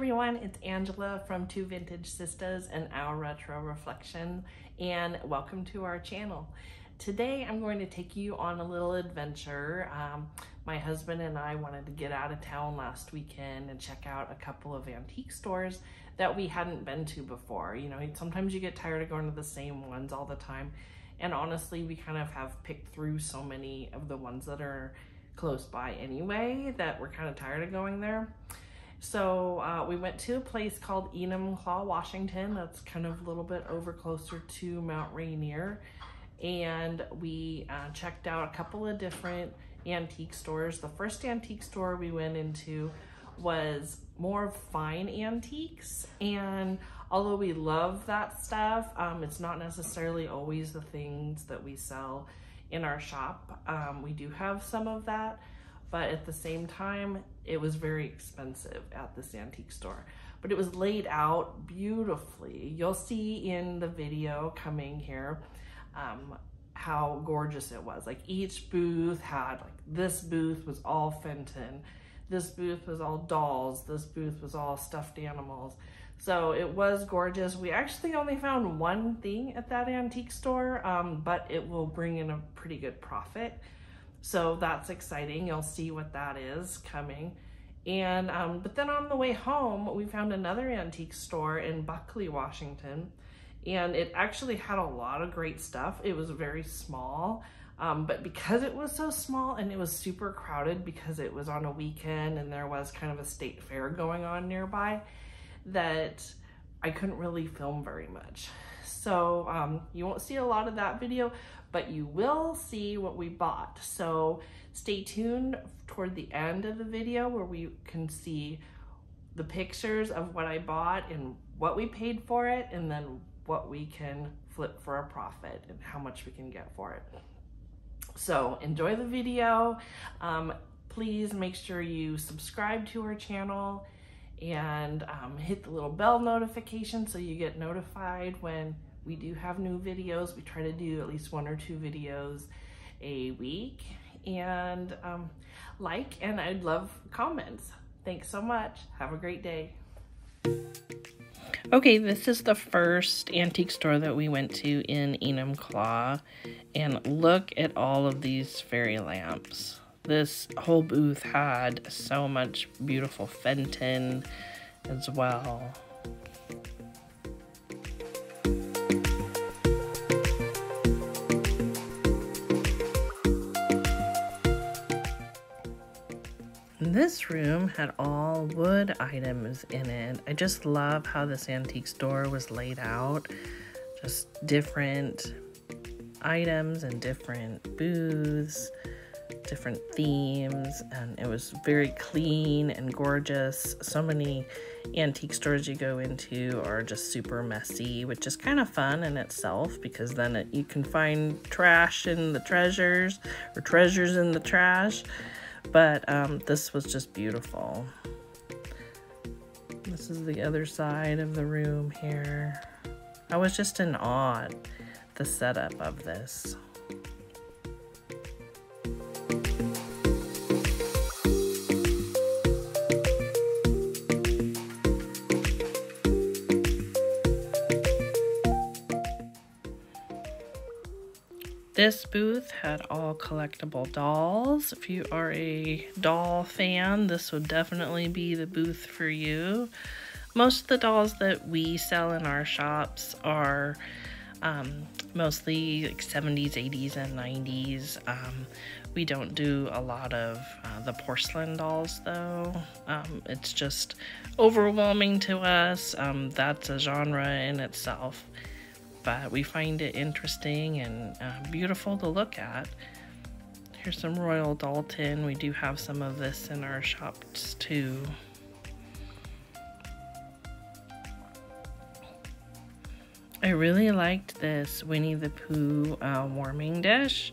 everyone, it's Angela from Two Vintage Sisters and Our Retro Reflection, and welcome to our channel. Today I'm going to take you on a little adventure. My husband and I wanted to get out of town last weekend and check out a couple of antique stores that we hadn't been to before. You know, sometimes you get tired of going to the same ones all the time, and honestly we kind of have picked through so many of the ones that are close by anyway that we're kind of tired of going there. So we went to a place called Enumclaw, Washington. That's kind of a little bit over closer to Mount Rainier. And we checked out a couple of different antique stores. The first antique store we went into was more fine antiques. And although we love that stuff, it's not necessarily always the things that we sell in our shop. We do have some of that, but at the same time, it was very expensive at this antique store. But it was laid out beautifully. You'll see in the video coming here how gorgeous it was. Like each booth had, like this booth was all Fenton, this booth was all dolls, this booth was all stuffed animals. So it was gorgeous. We actually only found one thing at that antique store, but it will bring in a pretty good profit. So that's exciting. You'll see what that is coming. And but then on the way home, we found another antique store in Buckley, Washington. And it actually had a lot of great stuff. It was very small, but because it was so small and it was super crowded because it was on a weekend and there was kind of a state fair going on nearby, that I couldn't really film very much. So you won't see a lot of that video, but you will see what we bought. So stay tuned toward the end of the video where we can see the pictures of what I bought and what we paid for it, and then what we can flip for a profit and how much we can get for it. So enjoy the video. Please make sure you subscribe to our channel and hit the little bell notification so you get notified when we do have new videos. We try to do at least 1 or 2 videos a week, and and I'd love comments. Thanks so much. Have a great day. Okay, this is the first antique store that we went to in Enumclaw, and look at all of these fairy lamps. This whole booth had so much beautiful Fenton as well. This room had all wood items in it. I just love how this antique store was laid out. Just different items and different booths, different themes, and it was very clean and gorgeous. So many antique stores you go into are just super messy, which is kind of fun in itself, because then you can find trash in the treasures or treasures in the trash. But this was just beautiful. This is the other side of the room here. I was just in awe at the setup of this. This booth had all collectible dolls. If you are a doll fan, this would definitely be the booth for you. Most of the dolls that we sell in our shops are mostly like 70s, 80s, and 90s. We don't do a lot of the porcelain dolls though. It's just overwhelming to us. That's a genre in itself. But we find it interesting and beautiful to look at. Here's some Royal Dalton. We do have some of this in our shops too. I really liked this Winnie the Pooh warming dish.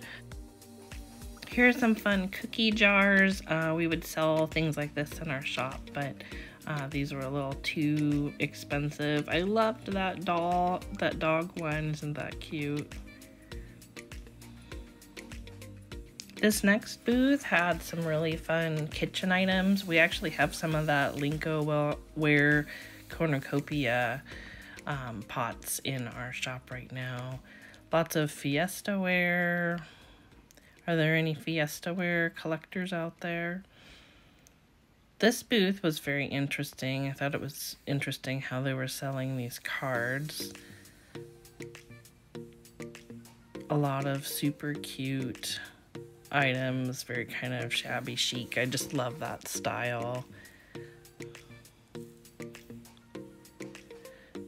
Here's some fun cookie jars. We would sell things like this in our shop, but these were a little too expensive. I loved that dog one. Isn't that cute? This next booth had some really fun kitchen items. We actually have some of that Lincoln-ware cornucopia pots in our shop right now. Lots of Fiesta-ware. Are there any Fiesta-ware collectors out there? This booth was very interesting. I thought it was interesting how they were selling these cards. A lot of super cute items, very kind of shabby chic. I just love that style.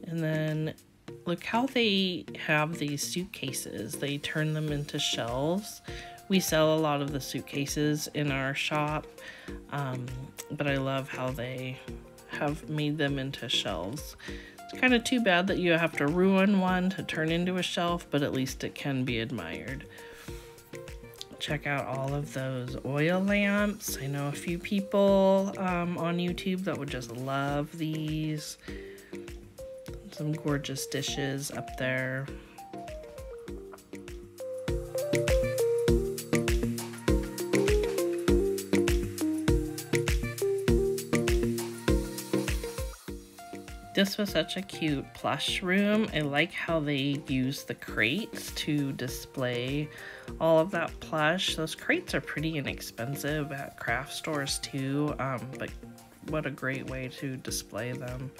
And then look how they have these suitcases. They turn them into shelves. We sell a lot of the suitcases in our shop, but I love how they have made them into shelves. It's kind of too bad that you have to ruin one to turn into a shelf, but at least it can be admired. Check out all of those oil lamps. I know a few people on YouTube that would just love these. Some gorgeous dishes up there. This was such a cute plush room. I like how they use the crates to display all of that plush. Those crates are pretty inexpensive at craft stores too, but what a great way to display them.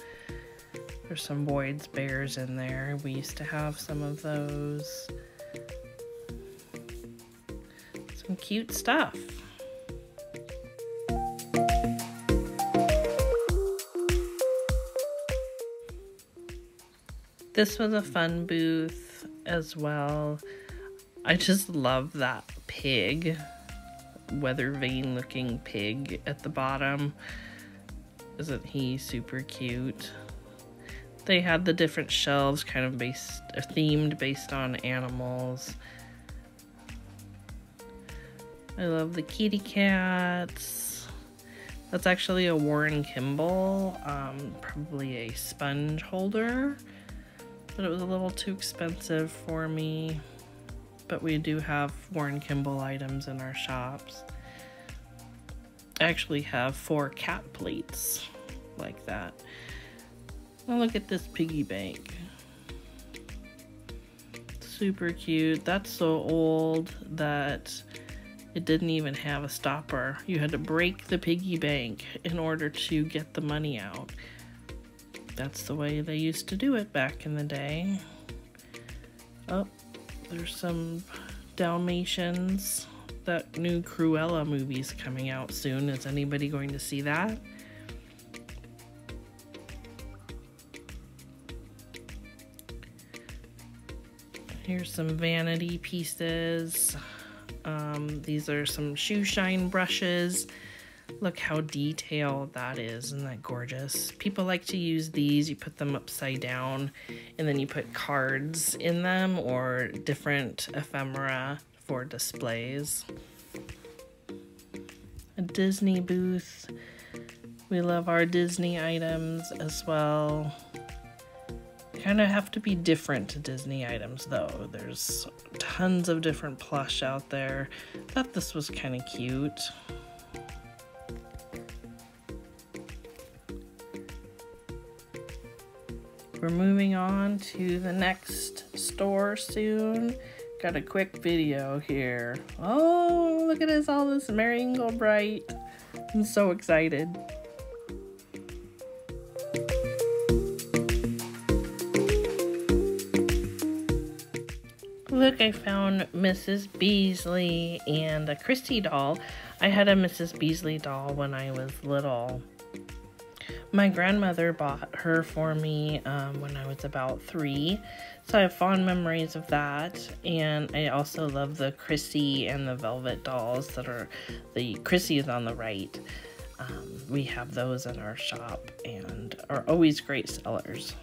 There's some Boyd's bears in there. We used to have some of those. Some cute stuff. This was a fun booth as well. I just love that pig, weather vane looking pig at the bottom. Isn't he super cute? They had the different shelves kind of themed based on animals. I love the kitty cats. That's actually a Warren Kimball, probably a sponge holder. But it was a little too expensive for me. But we do have Warren Kimball items in our shops. I actually have 4 cat plates like that. Oh, look at this piggy bank. Super cute. That's so old that it didn't even have a stopper. You had to break the piggy bank in order to get the money out. That's the way they used to do it back in the day. Oh, there's some Dalmatians. That new Cruella movie's coming out soon. Is anybody going to see that? Here's some vanity pieces. These are some shoe shine brushes. Look how detailed that is. Isn't that gorgeous? People like to use these. You put them upside down and then you put cards in them or different ephemera for displays. A Disney booth. We love our Disney items as well. Kind of have to be different Disney items though. There's tons of different plush out there. Thought this was kind of cute. We're moving on to the next store soon. Got a quick video here. Oh, look at this, all this Marigold Bright. I'm so excited. Look, I found Mrs. Beasley and a Christy doll. I had a Mrs. Beasley doll when I was little. My grandmother bought her for me when I was about 3, so I have fond memories of that. And I also love the Chrissy and the Velvet dolls that are, the Chrissy is on the right. We have those in our shop and are always great sellers.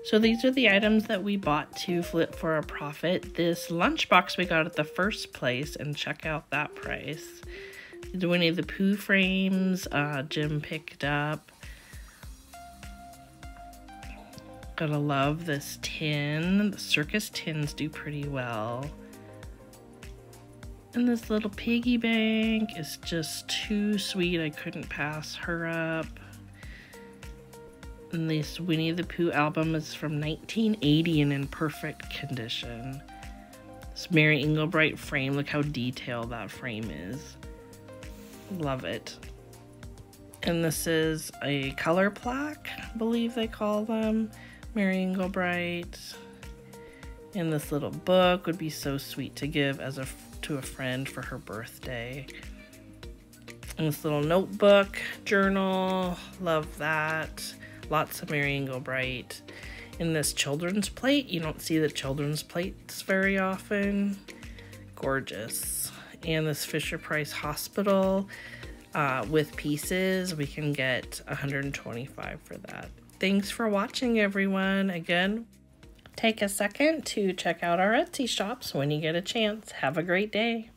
So these are the items that we bought to flip for a profit. This lunchbox we got at the first place, and check out that price. The Winnie the Pooh frames, Jim picked up. Gotta love this tin. The circus tins do pretty well. And this little piggy bank is just too sweet. I couldn't pass her up. And this Winnie the Pooh album is from 1980 and in perfect condition. This Mary Englebright frame, look how detailed that frame is. Love it. And this is a color plaque, I believe they call them. Mary Englebright. And this little book would be so sweet to give as to a friend for her birthday. And this little notebook, journal, love that. Lots of Mary Englebright. In this children's plate, you don't see the children's plates very often. Gorgeous. And this Fisher-Price Hospital with pieces, we can get $125 for that. Thanks for watching, everyone. Again, take a second to check out our Etsy shops when you get a chance. Have a great day.